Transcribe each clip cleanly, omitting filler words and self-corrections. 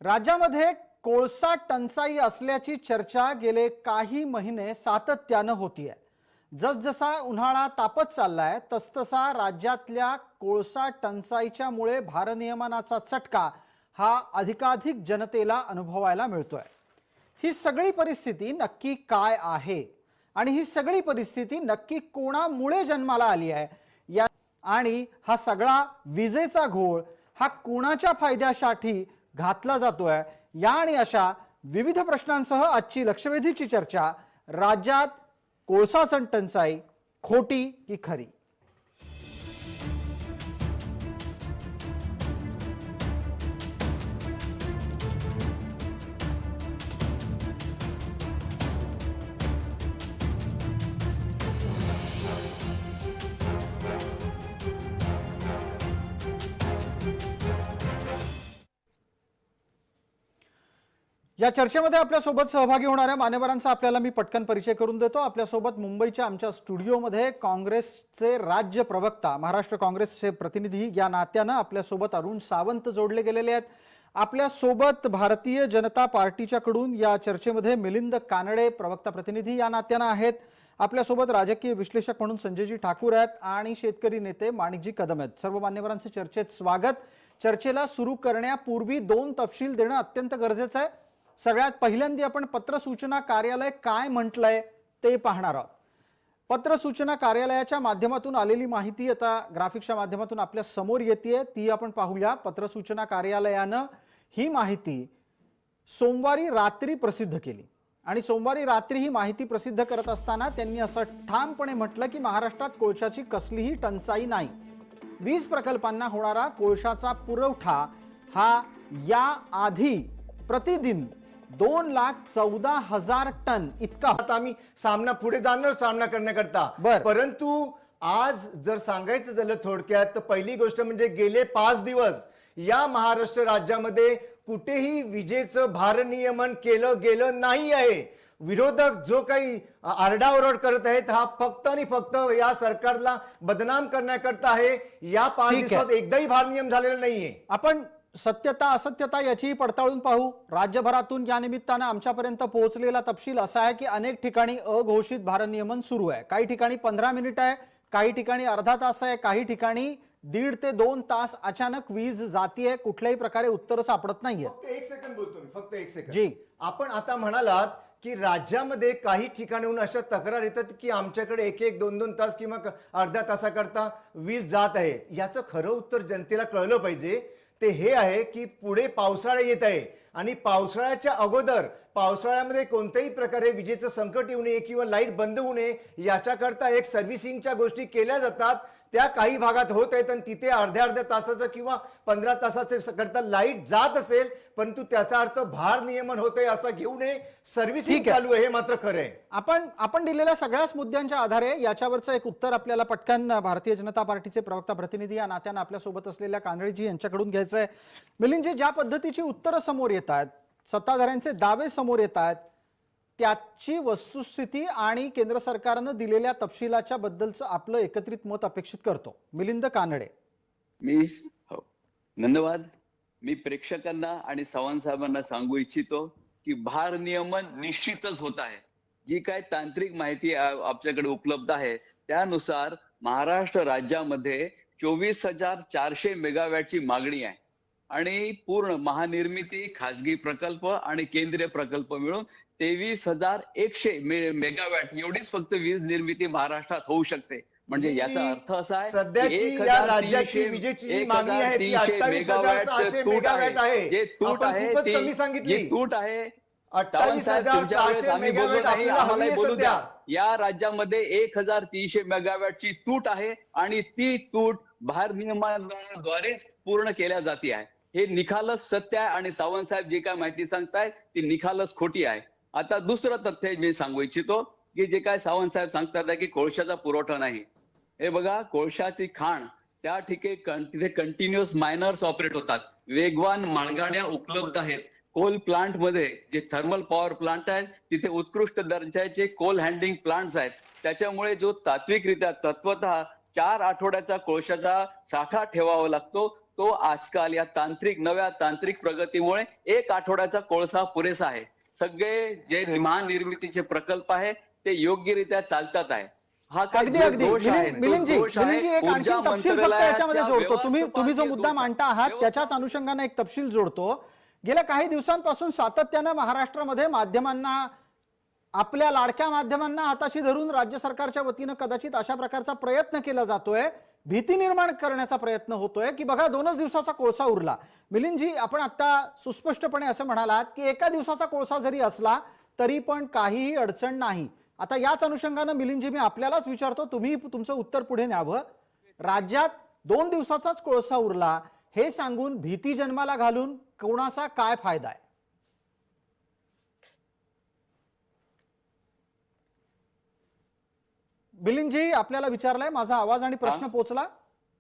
राज्यामध्ये कोळसा टंचाई असल्याची चर्चा गेले काही महिने सातत्यानं होतीये। जसजसा उन्हाळा तापत चाललाय तसतसा राज्यातल्या कोळसा टंचाईच्या मुळे भारनियमनाचा चटका हा अधिकाधिक जनतेला अनुभवायला मिळतोय। ही सगळी परिस्थिती नक्की काय आहे आणि ही सगळी परिस्थिती नक्की कोणामुळे जन्माला आली आहे या आणि हा सगळा विजेचा घोळ हा कोणाच्या फायद्यासाठी घातला जातोय या आणि अशा विविध प्रश्नांसह आजची लक्षवेधीची चर्चा। राज्यात कोळसा टंचाई खोटी की खरी? या चर्चेमध्ये आपल्यासोबत सहभागी होणाऱ्या मान्यवरांचा आपल्याला मी पटकन परिचय करून देतो। आपल्यासोबत मुंबईच्या आमच्या स्टुडिओमध्ये काँग्रेसचे राज्य प्रवक्ता, महाराष्ट्र काँग्रेसचे प्रतिनिधी या नात्यानं आपल्यासोबत अरुण सावंत जोडले गेलेले आहेत। आपल्यासोबत भारतीय जनता पार्टीच्याकडून या चर्चेमध्ये मिलिंद कानडे प्रवक्ता प्रतिनिधी या नात्यानं आहेत। आपल्यासोबत राजकीय विश्लेषक म्हणून संजयजी ठाकूर आहेत आणि शेतकरी नेते माणिकजी कदम आहेत। सर्व मान्यवरांचे चर्चेत स्वागत। चर्चेला सुरू करण्यापूर्वी दोन तपशील देणं अत्यंत गरजेचं आहे। सगळ्यात पहिल्यांदा आपण पत्र सूचना कार्यालय काय म्हटलंय ते पाहणार आहोत। पत्र सूचना कार्यालयाच्या माध्यमातून आलेली माहिती आता ग्राफिक्सच्या माध्यमातून आपल्या समोर येते, ती आपण पाहूया। पत्र सूचना कार्यालयानं ही माहिती सोमवारी रात्री प्रसिद्ध केली आणि सोमवारी रात्री ही माहिती प्रसिद्ध करत असताना त्यांनी असं ठामपणे म्हटलं की महाराष्ट्रात कोळशाची कसलीही टंचाई नाही। वीज प्रकल्पांना होणारा कोळशाचा पुरवठा हा या आधी प्रतिदिन 2,14,000 टन इतका। आता आम्ही सामना पुढे जाणार सामना करण्याकरता, परंतु आज जर सांगायचं झालं थोडक्यात तर पहिली गोष्ट म्हणजे गेले 5 दिवस या महाराष्ट्र राज्यामध्ये कुठेही विजेचं भारनियमन केलं गेलं नाही आहे। विरोधक जो काही आरडाओरड करत आहेत हा फक्त आणि फक्त या सरकारला बदनाम करण्याकरता आहे। या 5 दिवसात एकदाही भारनियम झालेला नाहीये। आपण सत्यता असत्यता याची पडताळून पाहू। राज्यभरातून या निमित्तानं आमच्यापर्यंत पोहोचलेला तपशील असा आहे की अनेक ठिकाणी अघोषित भारनियमन सुरू आहे। काही ठिकाणी 15 मिनिट आहे, काही ठिकाणी अर्धा तास आहे, काही ठिकाणी 1.5 ते 2 तास अचानक वीज जातीये, कुठल्याही प्रकारे उत्तर सापडत नाहीये। फक्त 1 सेकंद बोलतो मी, फक्त 1 सेकंद जी। आपण आता म्हणालात की राज्यामध्ये काही ठिकाणाहून अशा तक्रार येतात की आमच्याकडे 1-1, 2-2 तास किंवा अर्ध्या तासाकरता वीज जात आहे। याचं खरं उत्तर जनतेला कळलं पाहिजे ते हे आहे की पुढे पावसाळा येत आहे आणि पावसाळ्याच्या अगोदर पावसाळ्यामध्ये कोणत्याही प्रकारे विजेचं संकट येऊ नये किंवा लाईट बंद होऊ नये याच्याकरता एक सर्व्हिसिंगच्या गोष्टी केल्या जातात। त्या काही भागात होत आहेत आणि तिथे अर्ध्या तासाचं किंवा 15 तासाचं करता लाईट जात असेल, परंतु त्याचा अर्थ भार नियमन होतंय असं घेऊ नये। सर्व्हिसिंग चालू आहे हे मात्र खरं आहे। आपण दिलेल्या सगळ्याच मुद्द्यांच्या आधारे याच्यावरचं एक उत्तर आपल्याला पटकन भारतीय जनता पार्टीचे प्रवक्ता प्रतिनिधी या नात्यानं आपल्यासोबत असलेल्या कानडेजी यांच्याकडून घ्यायचं आहे। मिलिंदजी, ज्या पद्धतीची उत्तरं समोर येत आहेत, सत्ताधाऱ्यांचे दावे समोर येत आहेत, त्याची वस्तुस्थिती आणि केंद्र सरकारनं दिलेल्या तपशिलाच्या बद्दलचं आपलं एकत्रित मत अपेक्षित करतो। मिलिंद कानडे। धन्यवाद। मी प्रेक्षकांना आणि सावंत साहेबांना सांगू इच्छितो की भारनियमन निश्चितच होत आहे। जी काय तांत्रिक माहिती आपल्याकडे उपलब्ध आहे त्यानुसार महाराष्ट्र राज्यामध्ये 24,400 मेगावॅटची मागणी आहे आणि पूर्ण महानिर्मिती, खासगी प्रकल्प आणि केंद्रीय प्रकल्प मिळून 23,100 मेगावॅट एवढीच फक्त वीज निर्मिती महाराष्ट्रात होऊ शकते। म्हणजे याचा अर्थ असा आहे सध्याची या राज्याची विजेची मागणी आहे ती 28,600 मेगावॅट आहे। जे तूट आहे खूपच कमी सांगितली। तूट आहे 28,600 मेगावॅट आपल्याला हवी आहे सध्या। या राज्यामध्ये 1,300 मेगावॅटची तूट आहे आणि ती तूट भारनियमनाद्वारे पूर्ण केल्या जाते आहे। हे निखालस सत्य आहे आणि सावंत साहेब जे काय माहिती सांगतायत ती निखालस खोटी आहे। आता दुसरं तथ्य मी सांगू इच्छितो की जे काय सावंत साहेब सांगतात की कोळशाचा पुरवठा नाही। हे बघा, कोळशाची खाण त्या ठिकाणी तिथे कंटिन्युअस मायनर्स ऑपरेट होतात, वेगवान मालगाड्या उपलब्ध आहेत। कोल प्लांट मध्ये जे थर्मल पॉवर प्लांट आहेत तिथे उत्कृष्ट दर्जाचे कोल हँडलिंग प्लांट्स आहेत। त्याच्यामुळे जो तात्विकरित्या तत्वतः 4 आठवड्याचा कोळशाचा साठा ठेवावा लागतो तो आजकाल या नव्या तांत्रिक प्रगतीमुळे 1 आठवड्याचा कोळसा पुरेसा आहे. सगळे जे महानिर्मितीचे प्रकल्प आहे ते योग्यरित्या चालतात आहे. हा काही अगदी जो अगदी दोष आहे, तो मिलिंदजी दोष आहे मिलिंदजी एक आणखी ऊर्जा तपशील फक्त मंत्रालयाच्या याच्यामध्ये जोडतो. तुम्ही जो मुद्दा व्यवस्थापकीय मांडता आहात दोष- त्याच्याच अनुषंगाने एक तपशील जोडतो. गेल्या काही दिवसांपासून सातत्यानं महाराष्ट्रामध्ये माध्यमांना, आपल्या लाडक्या माध्यमांना हाताशी धरून राज्य सरकारच्या वतीनं कदाचित अशा प्रकारचा प्रयत्न केला जातोय, भीती निर्माण करण्याचा प्रयत्न होतोय की बघा 2च दिवसाचा कोळसा उरला. मिलिंदजी, आपण आता सुस्पष्टपणे असं म्हणालात की एका दिवसाचा कोळसा जरी असला तरी पण काहीही अडचण नाही. आता याच अनुषंगानं मिलिंदजी मी आपल्यालाच विचारतो, तुम्ही तुमचं उत्तर पुढे न्यावं. राज्यात 2 दिवसाचाच कोळसा उरला हे सांगून भीती जन्माला घालून कोणाचा काय फायदा आहे? मिलिंदजी, आपल्याला विचारलाय, माझा आवाज आणि प्रश्न पोहोचला?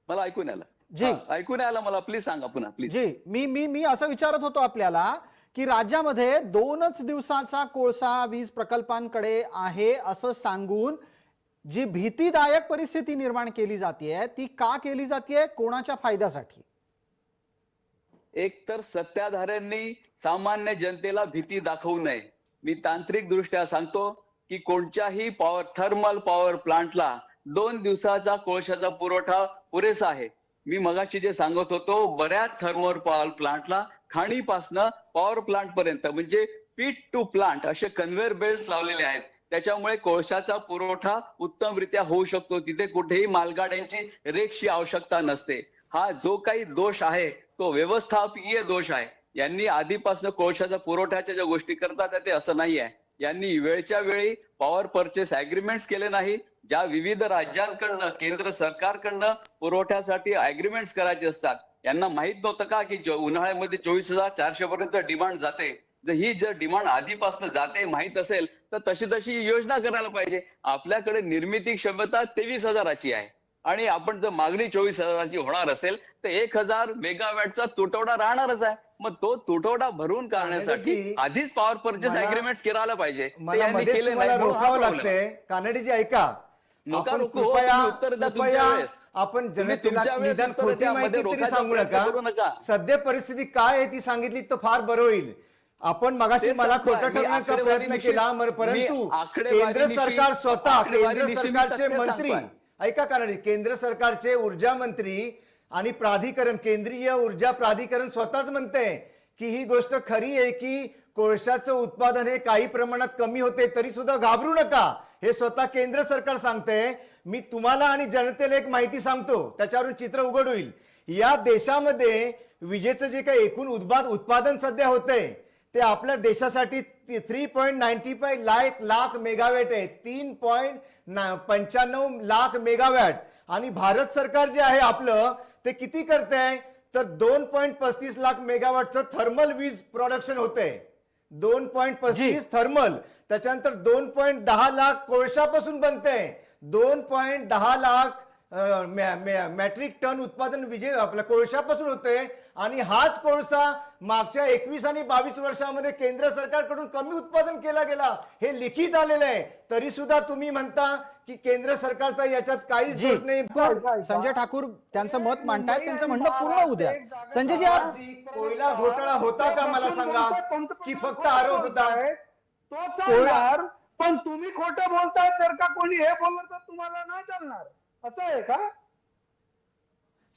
मला ऐकून आलं जी. ऐकून आलं मला. प्लीज सांगा पुन्हा प्लीज. जी, मी असं विचारत होतो आपल्याला की राज्यामध्ये 2च दिवसाचा कोळसा वीज प्रकल्पांकडे आहे असं सांगून जी भीतीदायक परिस्थिती निर्माण केली जाते ती का केली जाते, कोणाच्या फायद्यासाठी? एक तर सत्ताधाऱ्यांनी सामान्य जनतेला भीती दाखवू नये. मी तांत्रिक दृष्ट्या सांगतो की कोणत्याही थर्मल पॉवर प्लांटला 2 दिवसाचा कोळशाचा पुरवठा पुरेसा आहे. मी मगाशी जे सांगत होतो, बऱ्याच थर्मल पॉवर प्लांटला खाणीपासनं पॉवर प्लांट पर्यंत म्हणजे पीट टू प्लांट असे कन्व्हेअर बेल्ट लावलेले आहेत. त्याच्यामुळे कोळशाचा पुरवठा उत्तमरित्या होऊ शकतो. तिथे कुठेही मालगाड्यांची रेकची आवश्यकता नसते. हा जो काही दोष आहे तो व्यवस्थापकीय दोष आहे. यांनी आधीपासून कोळशाच्या पुरवठ्याच्या ज्या गोष्टी करतात ते असं नाही आहे. यांनी वेळच्या वेळी पॉवर परचेस अग्रीमेंट्स केले नाही. ज्या विविध राज्यांकडनं केंद्र सरकारकडनं पुरवठ्यासाठी अग्रीमेंट्स करायचे असतात, यांना माहित नव्हतं का की उन्हाळ्यामध्ये 24,400 पर्यंत डिमांड जाते. जर ही जर डिमांड आधीपासून जाते माहित असेल तर तशी योजना करायला पाहिजे. आपल्याकडे निर्मिती क्षमता 23,000ची आहे आणि आपण जर मागणी 24,000ची होणार असेल तर 1,000 मेगावॅटचा तुटवडा राहणारच आहे. मग तो तुटवडा भरून काढण्यासाठी आधीच पॉवर परचेस अग्रीमेंट करायला पाहिजे. मला मध्ये तुम्हाला रोखावं लागतंय. कानडीजी ऐका, आपण कृपया आपण जनतेला निदान खोटी माहिती तरी सांगू नका. सध्या परिस्थिती काय आहे ती सांगितली तर फार बरं होईल. आपण मगाशी मला खोटं ठरवण्याचा प्रयत्न केला, परंतु केंद्र सरकार स्वतः, केंद्र सरकारचे मंत्री, ऐका कानडी, केंद्र सरकारचे ऊर्जा मंत्री आणि प्राधिकरण, केंद्रीय ऊर्जा प्राधिकरण स्वतःच म्हणते की ही गोष्ट खरी आहे की कोळशाचं उत्पादन हे काही प्रमाणात कमी होते, तरी सुद्धा घाबरू नका. हे स्वतः केंद्र सरकार सांगते. मी तुम्हाला आणि जनतेला एक माहिती सांगतो, त्याच्यावरून चित्र उघड होईल. या देशामध्ये विजेचं जे काही एकूण उत्पादन सध्या होतंय ते आपल्या देशासाठी 3.95 लाख मेगावॅट आहे. 3.95 लाख मेगावॅट. आणि भारत सरकार जे आहे आपलं ते किती करतंय तर 2.35 लाख मेगावॅटचं थर्मल वीज प्रोडक्शन होतंय. 2.35 थर्मल, त्याच्यानंतर 2.10 लाख कोळशापासून बनतंय. 2.10 लाख मॅट्रिक टन उत्पादन विजय आपल्या कोळशापासून होते. आणि हाच कोळसा मागच्या 21 आणि 22 वर्षामध्ये केंद्र सरकारकडून कमी उत्पादन केला गेला, हे लिखित आलेलं आहे. तरी सुद्धा तुम्ही म्हणता की केंद्र सरकारचा याच्यात काहीच दोष नाही. संजय ठाकूर त्यांचं मत मांडतायत, त्यांचं म्हणणं पूर्ण होऊ द्या. संजयजी, आप कोयला घोटाळा होता का मला सांगा, की फक्त आरोप होता? तो चालणार, पण तुम्ही खोटं बोलताय. जर का कोणी हे बोललं तर तुम्हाला नाही चालणार, असं आहे का?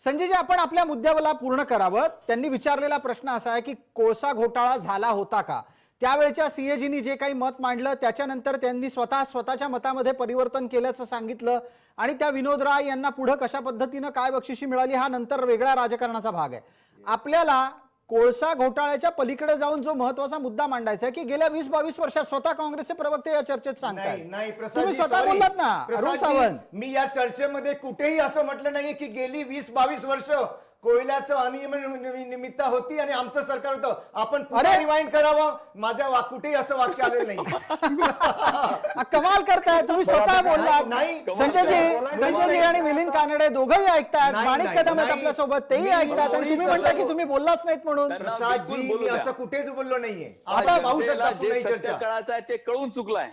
संजयजी, आपण आपल्या मुद्द्याला पूर्ण करावं. त्यांनी विचारलेला प्रश्न असा आहे की कोळसा घोटाळा झाला होता का? त्यावेळेच्या सीएजीनी जे काही मत मांडलं त्याच्यानंतर त्यांनी स्वतःच्या मतामध्ये परिवर्तन केल्याचं सांगितलं आणि त्या विनोद राय यांना पुढे कशा पद्धतीनं काय बक्षिशी मिळाली हा नंतर वेगळ्या राजकारणाचा भाग आहे. आपल्याला कोळसा घोटाळ्याच्या पलीकडे जाऊन जो महत्वाचा मुद्दा मांडायचा आहे की गेल्या 20-22 वर्षात स्वतः काँग्रेसचे प्रवक्ते या चर्चेत सांगतात. नाही तुम्ही स्वतः बोललात ना अरुण सावंत. मी या चर्चेमध्ये कुठेही असं म्हटलं नाही की गेली 20-22 वर्ष कोयल्याचं अनियमित निमित्त होती आणि आमचं सरकार होतं. आपण पुन्हा रिवाइंड करावं. माझ्या कुठेही असं वाक्य आलेलं नाही. कमाल करताय तुम्ही, स्वतः बोललात. नाही, संजयजी आणि मिलिंद कानडे दोघंही ऐकतात, माणिक कदम आहेत आपल्या सोबत, तेही ऐकतात आणि तुम्ही म्हणता की तुम्ही बोललाच नाहीत म्हणून. प्रसादजी, मी असं कुठेच बोललो नाहीये. आता पाहू शकता पुन्हा ही चर्चा. कळायचं आहे ते कळून चुकलाय.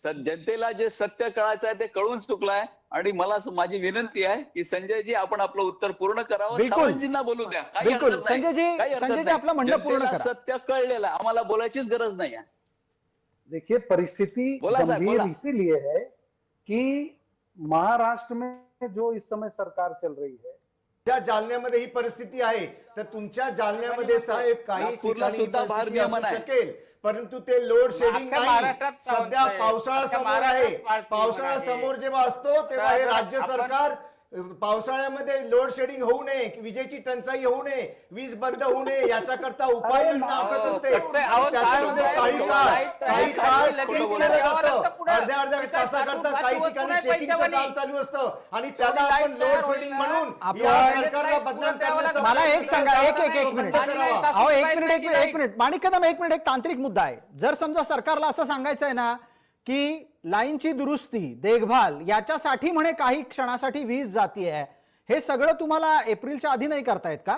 जनतेला जे सत्य कळायचं आहे ते कळून चुकलाय. आणि मला माझी विनंती आहे की संजयजी आपण आपलं उत्तर पूर्ण करावं, बिलकुल. सावंतजींना बोलू द्या, काही बिलकुल. हरकत नाही. संजयजी- काही हरकत संजयजी, नाही. आपलं म्हणणं पूर्ण जनतेला करा. सत्य कळलेलं आहे, आम्हाला बोलायचीच गरज नाही आहे. देखिए परिस्थिति बोला साहब, गंभीर बोला। इसीलिए है कि महाराष्ट्र में जो इस समय सरकार चल रही है, ज्या जालन्यामध्ये ही परिस्थिती आहे, तर तुमच्या जालन्यामध्ये साहेब काही नागपूरला ठिकाणी ही सुद्धा परिस्थिती भारनियमन असू आहे. शकेल, परंतु ते लोड शेडिंग अख्ख्या नाही. महाराष्ट्रात सध्या चालतंय. पावसाळा अख्ख्या समोर आहे. महाराष्ट्रात पाळती पावसाळा आहे. समोर जेव्हा असतो तेव्हा हे तर राज्य आपण- सरकार पावसाळ्यामध्ये लोड शेडिंग होऊ नये, विजेची टंचाई होऊ नये, वीज बंद होऊ नये याच्याकरता उपाययोजना आखत असते. फक्त अहो, आणि त्याच्यामध्ये साहेब, काही साहेब, काळ साहेब, काही साहेब, काळ लगेच स्किप पुढे केलं यावं जातं. लागतं पुढे. अर्ध्या अर्ध्या काय तासाकरता साठवून काही वाचवत ठिकाणी नाही चेकिंगचं पैशावानी. काम चालू असतं आणि त्याला लाईट आपण लोड तयार शेडिंग होईल ना. म्हणून आपण- या सरकारला बदनाम करण्याचा मला एक सांगा, एक बंद मिनिट. करावा. अहो एक मिनिट माणिक कदम, एक मिनिट. एक तांत्रिक मुद्दा आहे. जर समजा सरकारला असं सांगायचं आहे ना की लाईनची दुरुस्ती, देखभाल याच्यासाठी म्हणे काही क्षणासाठी वीज जातीये, हे सगळं तुम्हाला एप्रिलच्या आधी नाही करतायत का?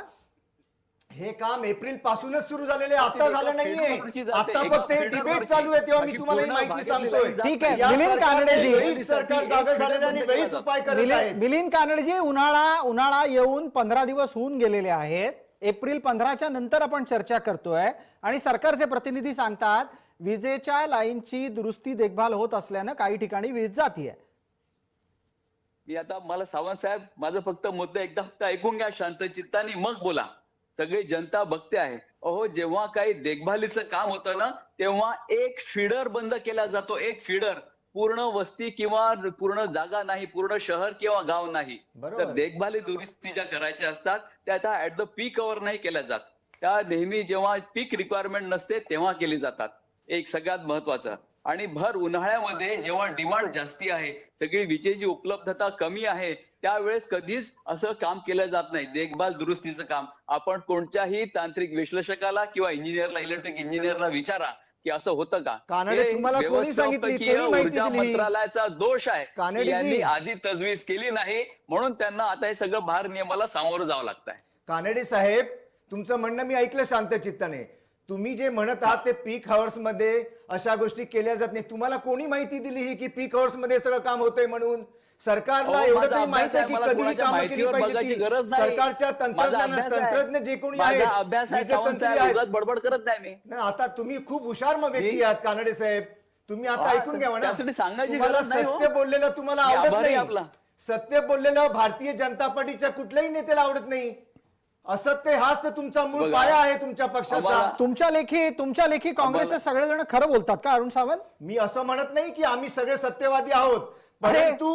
हे काम एप्रिल पासूनच सुरू झालेले, आता झालं नाहीये. फेडरलवरची जाते, आता एका फक्त हे डिबेट फेडरलवरची. चालू आहे, तेव्हा मी अशी तुम्हाला ही पूर्ण माहिती भागातली सांगतोय. लाईन ठीक आहे. या मिलिंद सरकारने कानडेजी. वेळीच सरकार जागा झालेलं आणि वेळीच उपाय करत आहेत. मिलिंद कानडजी, उन्हाळा येऊन 15 दिवस होऊन गेलेले आहेत. एप्रिल 15च्या नंतर आपण चर्चा करतोय आणि सरकारचे प्रतिनिधी सांगतात विजेच्या लाईनची दुरुस्ती, देखभाल होत असल्यानं काही ठिकाणी वीज जातीये. मी आता मला सावंत साहेब माझं फक्त मुद्दा एकदा फक्त ऐकून घ्या शांत चित्ताने, मग बोला. सगळी जनता बघते आहे. अहो जेव्हा काही देखभालीचं काम होतं ना तेव्हा एक फीडर बंद केला जातो, एक फीडर. पूर्ण वस्ती किंवा पूर्ण जागा नाही, पूर्ण शहर किंवा गाव नाही. बरोबर. तर देखभाली दुरुस्ती ज्या करायच्या असतात त्या आता ऍट द पीक अवर नाही केल्या जात. त्या नेहमी जेव्हा पीक रिक्वायरमेंट नसते तेव्हा केली जातात. एक सगळ्यात महत्वाचं. आणि भर उन्हाळ्यामध्ये जेव्हा डिमांड जास्ती आहे, सगळी विजेची उपलब्धता कमी आहे, त्यावेळेस कधीच असं काम केलं जात नाही, देखभाल दुरुस्तीचं काम. आपण कोणत्याही तांत्रिक विश्लेषकाला किंवा इंजिनियरला, इलेक्ट्रिक इंजिनियरला विचारा की असं होतं का? कानडे, हे तुम्हाला कोणी सांगितली? व्यवस्थापकीय कोणी माहिती ऊर्जा दिली? मंत्रालयाचा दोष आहे की कानडेजी. यांनी आधी तजवीज केली नाही, म्हणून त्यांना आता हे सगळं भार नियमाला सामोरं जावं लागतंय. कानडे साहेब, तुमचं म्हणणं मी ऐकलं शांत चित्ताने. तुम्ही जे म्हणत आहात ते पीक हावर्स मध्ये अशा गोष्टी केल्या जात नाही. तुम्हाला कोणी माहिती दिली ही की पीक हावर्स मध्ये सगळं काम होतंय म्हणून? सरकारला अहो, एवढं माझा तरी अभ्यास माहिती आहे आहे, की मला कधीही कोणाच्या कामं केली माहितीवर पाहिजे बघायची ती. गरज नाही. सरकारच्या माझा अभ्यास आहे. तंत्रज्ञ जे कोणी आहेत, माझा अभ्यास आहे विजेतंत्री सावंत साहेब, आहेत. उगाच बडबड करत नाही मी. नाही, आता तुम्ही खूप हुशार व्यक्ती आहात कानडे साहेब. तुम्ही आता हा, ऐकून घ्यावा ना. त्यासाठी सांगायची तुम्हाला गरज नाही हो. सत्य बोललेलं तुम्हाला मी आवडत आभारी आहे नाही. आपला. सत्य बोललेलं भारतीय जनता पार्टीच्या कुठल्याही नेत्याला आवडत नाही. असत्य हाच तर तुमचा मूळ बघा, पाया आहे तुमच्या पक्षाचा. आम्हाला- तुमच्या लेखी काँग्रेसचे सगळेजण खरं बोलतात का अरुण सावंत? मी असं म्हणत नाही की आम्ही सगळे सत्यवादी आहोत, अरे, परंतु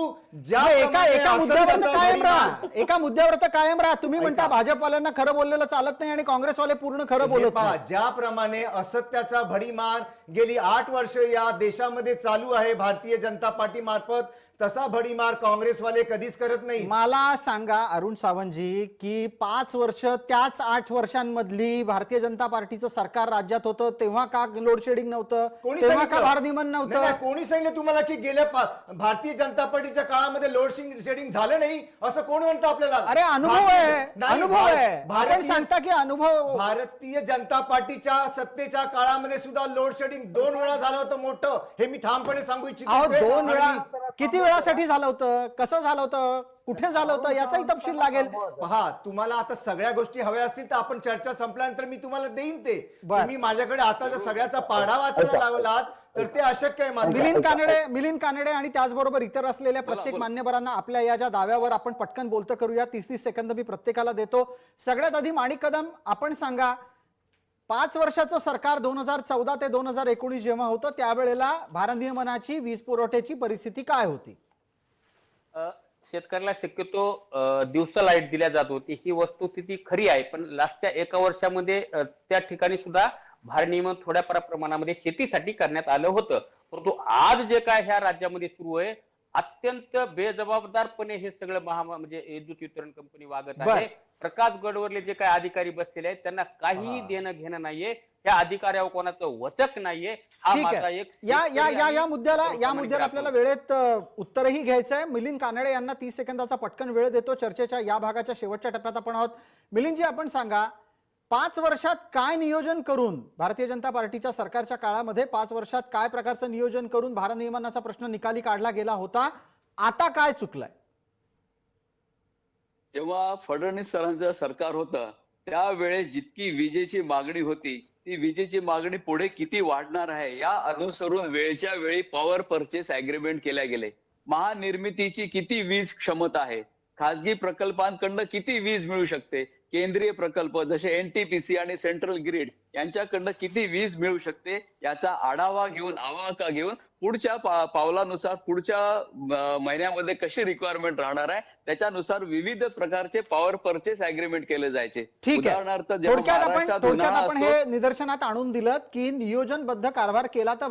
ज्या मग एका प्रमाणे मुद्द्यावर तर असत्याचा कायम भडीमार- राहा, एका मुद्द्यावर तर कायम राहा. तुम्ही म्हणता ऐका. भाजपवाल्यांना खरं बोललेलं चालत नाही आणि काँग्रेसवाले पूर्ण खरं हे बोलत पहा, नाही. ज्याप्रमाणे असत्याचा भडीमार गेली 8 वर्ष या देशामध्ये चालू आहे भारतीय जनता पार्टी मार्फत, तसा भडीमार काँग्रेसवाले कधीच करत नाही. मला सांगा अरुण सावंतजी की 5 वर्ष त्याच 8 वर्षांमधली भारतीय जनता पार्टीचं सरकार राज्यात होतं तेव्हा का लोड शेडिंग नव्हतं, कोणी तेव्हा का सांगितलं? भारनियमन नाही, नव्हतं? नाही, कोणी सांगितलं तुम्हाला की गेल्या भारतीय जनता पार्टीच्या काळामध्ये लोड शेडिंग झालं नाही असं कोण म्हणतं आपल्याला? अरे अनुभव भारतीय- आहे, नाही, अनुभव आहे. आपण भारतीय- सांगता की अनुभव. भारतीय जनता पार्टीच्या सत्तेच्या काळामध्ये सुद्धा लोड शेडिंग 2 वेळा झालं होतं मोठं. हे मी ठामपणे सांगू अहो इच्छितो. 2 वेळा किती वेळासाठी झालं होतं, कसं झालं होतं, कुठे झालं होतं याचाही तपशील लागेल. पहा, तुम्हाला आता सगळ्या गोष्टी हव्या असतील तर आपण चर्चा संपल्यानंतर मी तुम्हाला देईन ते. बर. तुम्ही माझ्याकडे आताचा सगळ्याचा पाढा वाचायला लावलात तर ते अशक्य आहे मात्र. मिलिंद कानडे आणि त्याचबरोबर इतर असलेल्या प्रत्येक बोला. मान्यवरांना आपल्या या ज्या दाव्यावर आपण पटकन बोलतं करूया. 30-30 सेकंद मी प्रत्येकाला देतो. सगळ्यात आधी माणिक कदम, आपण सांगा 5 वर्षाचं सरकार 2014 ते 2019 जेव्हा होतं त्यावेळेला भारनियमनाची, वीज पुरवठ्याची परिस्थिती काय होती? शेतकऱ्याला शक्यतो दिवसा लाईट दिल्या जात होती, ही वस्तुस्थिती खरी आहे. पण लास्टच्या 1 वर्षामध्ये त्या ठिकाणी सुद्धा भारनियमन थोड्या प्रमाणामध्ये शेतीसाठी करण्यात आलं होतं. परंतु आज जे काय ह्या राज्यामध्ये सुरू आहे, अत्यंत बेजबाबदारपणे हे सगळं म्हणजे विद्युत वितरण कंपनी वागत आहे. प्रकाश गडवरले जे काही अधिकारी बसलेले आहेत त्यांना काही देणं घेणं नाहीये. त्या अधिकाऱ्यावर कोणाचं वचक नाहीये. हा ठीक माझा आहे. एक या मुद्द्याला आपल्याला वेळेत उत्तरही घ्यायचं आहे. मिलिंद कानडे यांना 30 सेकंदाचा पटकन वेळ देतो. चर्चेच्या या भागाच्या शेवटच्या टप्प्यात आपण आहोत. मिलिंदजी, आपण सांगा 5 वर्षात काय नियोजन करून भारतीय जनता पार्टीच्या सरकारच्या काळामध्ये 5 वर्षात काय प्रकारचं नियोजन करून भारनियमनाचा प्रश्न निकाली काढला गेला होता? आता काय चुकलंय? जेव्हा फडणवीस सरांचं सरकार होतं त्यावेळेस जितकी विजेची मागणी होती ती विजेची मागणी पुढे किती वाढणार आहे या अनुसरून वेळच्या वेळी पॉवर परचेस अग्रीमेंट केल्या गेले. महानिर्मितीची किती वीज क्षमता आहे, खासगी प्रकल्पांकडनं किती वीज मिळू शकते, केंद्रीय प्रकल्प जसे एनटीपीसी आणि सेंट्रल ग्रिड यांच्याकडनं किती वीज मिळू शकते याचा आढावा घेऊन आवाका घेऊन पुढच्या पावलानुसार पुढच्या महिन्यामध्ये कशी रिक्वायरमेंट राहणार आहे त्याच्यानुसार विविध प्रकारचे पॉवर परचेस अग्रीमेंट केले जायचे. ठीक आहे. उदाहरणार्थ जेव्हा थोडक्यात महाराष्ट्रात आपण उन्हाळा हे असतो निदर्शनात आणून दिलं की नियोजनबद्ध कारभार केला तर